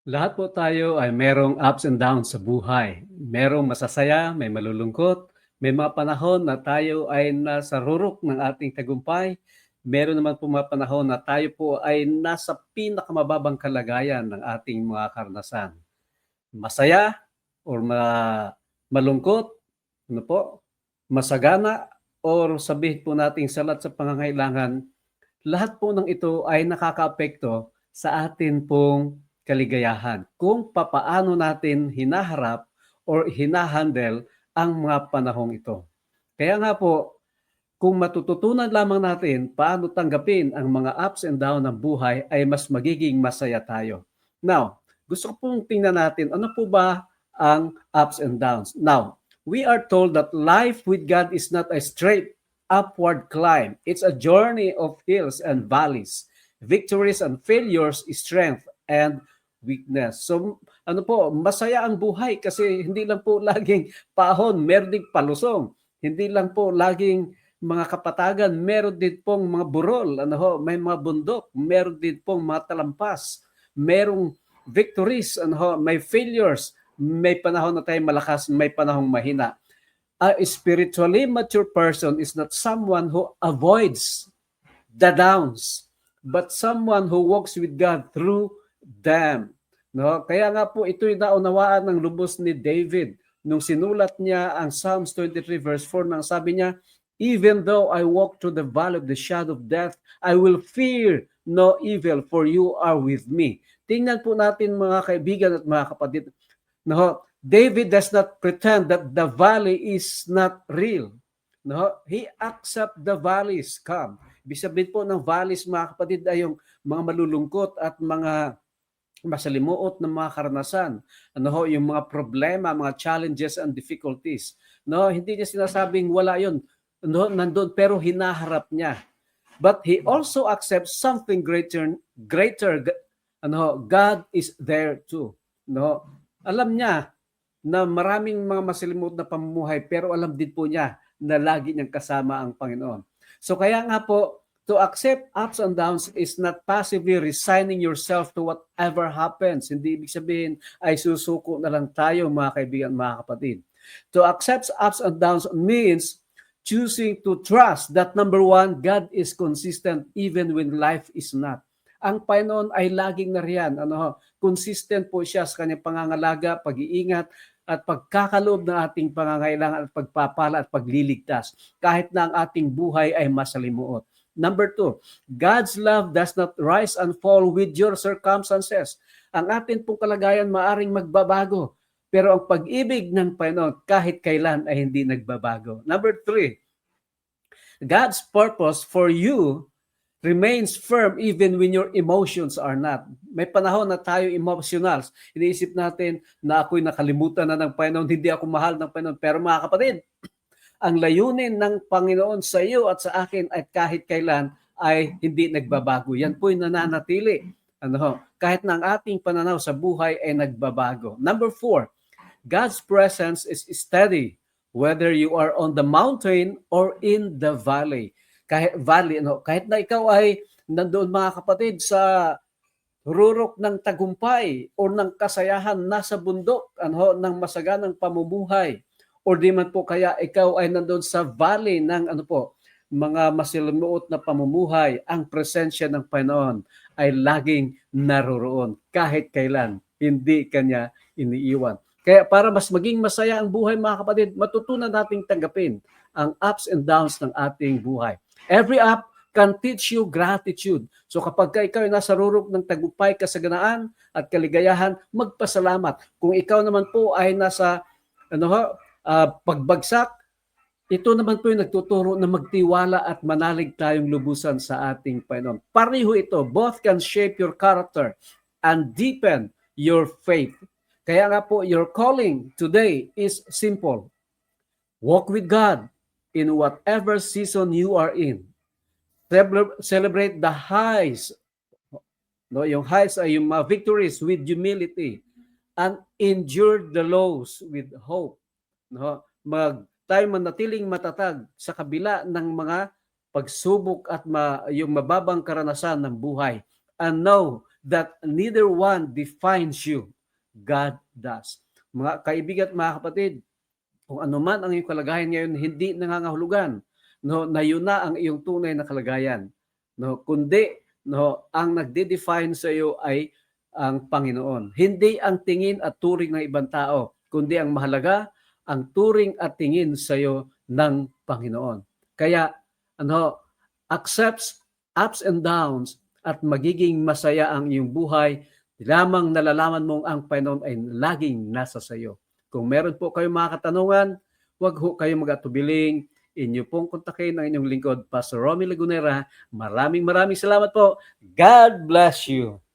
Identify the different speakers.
Speaker 1: Lahat po tayo ay merong ups and downs sa buhay. Merong masasaya, may malulungkot, may mga panahon na tayo ay nasa rurok ng ating tagumpay. Meron naman po mga panahon na tayo po ay nasa pinakamababang kalagayan ng ating mga karanasan. Masaya or malungkot, ano po, masagana or sabihin po nating salat sa pangangailangan, lahat po ng ito ay nakakaapekto sa atin pong kaligayahan kung papaano natin hinaharap or hinahandle ang mga panahong ito. Kaya nga po, kung matututunan lamang natin paano tanggapin ang mga ups and down ng buhay ay mas magiging masaya tayo. Now, gusto ko pong tingnan natin ano po ba ang ups and downs. Now, we are told that life with God is not a straight upward climb. It's a journey of hills and valleys, victories and failures, strength and weakness. So, ano po, masaya ang buhay kasi hindi lang po laging pahon, meron ding palusong. Hindi lang po laging mga kapatagan, meron din pong mga burol, may mga bundok, meron din pong mga talampas, merong victories, may failures, may panahon na tayo malakas, may panahong mahina. A spiritually mature person is not someone who avoids the downs, but someone who walks with God through them. No? Kaya nga po ito'y naunawaan ng lubos ni David nung sinulat niya ang Psalms 23 verse 4 nang sabi niya, even though I walk through the valley of the shadow of death, I will fear no evil for you are with me. Tingnan po natin mga kaibigan at mga kapatid. No, David does not pretend that the valley is not real. No, he accept the valleys come. Ibig sabihin po ng valleys mga kapatid ay yung mga malulungkot at mga masalimuot ng mga karanasan. Yung mga problema, mga challenges and difficulties. No, hindi niya sinasabing wala 'yon. Nandun pero hinaharap niya. But he also accepts something greater. God is there too. No, alam niya na maraming mga masalimuot na pamumuhay pero alam din po niya na lagi niyang kasama ang Panginoon. So kaya nga po, to accept ups and downs is not passively resigning yourself to whatever happens. Hindi ibig sabihin ay susuko na lang tayo mga kaibigan, mga kapatid. To accept ups and downs means choosing to trust that number one, God is consistent even when life is not. Ang Panginoon ay laging nariyan. Consistent po siya sa kanyang pangangalaga, pag-iingat, at pagkakaloob ng ating pangangailangan at pagpapala at pagliligtas kahit na ang ating buhay ay masalimuot. Number two, God's love does not rise and fall with your circumstances. Ang ating pong kalagayan maaring magbabago, pero ang pag-ibig ng Panginoon kahit kailan ay hindi nagbabago. Number three, God's purpose for you remains firm even when your emotions are not. May panahon na tayo emotional. Iniisip natin na ako'y nakalimutan na ng Panginoon, hindi ako mahal ng Panginoon. Pero mga kapatid, ang layunin ng Panginoon sa iyo at sa akin ay kahit kailan ay hindi nagbabago. Yan po'y nananatili. Kahit na ang ating pananaw sa buhay ay nagbabago. Number four, God's presence is steady whether you are on the mountain or in the valley. Kahit na ikaw ay nandoon mga kapatid sa rurok ng tagumpay o ng kasayahan nasa bundok ng masaganang pamumuhay, o di man po kaya ikaw ay nandoon sa valley ng mga masilimuot na pamumuhay, ang presensya ng Panginoon ay laging naroroon kahit kailan, hindi kanya iniiwan. Kaya para mas maging masaya ang buhay mga kapatid, matutunan nating tanggapin ang ups and downs ng ating buhay. Every up can teach you gratitude. So kapag ikaw ay nasa rurok ng tagumpay, kasaganaan at kaligayahan, magpasalamat. Kung ikaw naman po ay nasa pagbagsak, ito naman po yung nagtuturo na magtiwala at manalig tayong lubusan sa ating Panginoon. Pareho ito, both can shape your character and deepen your faith. Kaya nga po, your calling today is simple. Walk with God in whatever season you are in. Celebrate the highs. Yung highs ay yung victories with humility and endure the lows with hope. Tayo manatiling matatag sa kabila ng mga pagsubok at yung mababang karanasan ng buhay. And know that neither one defines you. God does. Mga kaibigan at mga kapatid, kung ano man ang iyong kalagayan ngayon, hindi nangangahulugan no, na yun na ang iyong tunay na kalagayan. No, kundi no, ang nagde-define sa iyo ay ang Panginoon. Hindi ang tingin at turing ng ibang tao, kundi ang mahalaga, ang turing at tingin sa iyo ng Panginoon. Kaya, accepts ups and downs at magiging masaya ang iyong buhay, lamang nalalaman mong ang Panginoon ay laging nasa sa iyo. Kung meron po kayong mga katanungan, huwag ho kayong mag-atubiling. Inyo pong kontakin ang inyong lingkod, Pastor Romy Lagunera. Maraming salamat po. God bless you.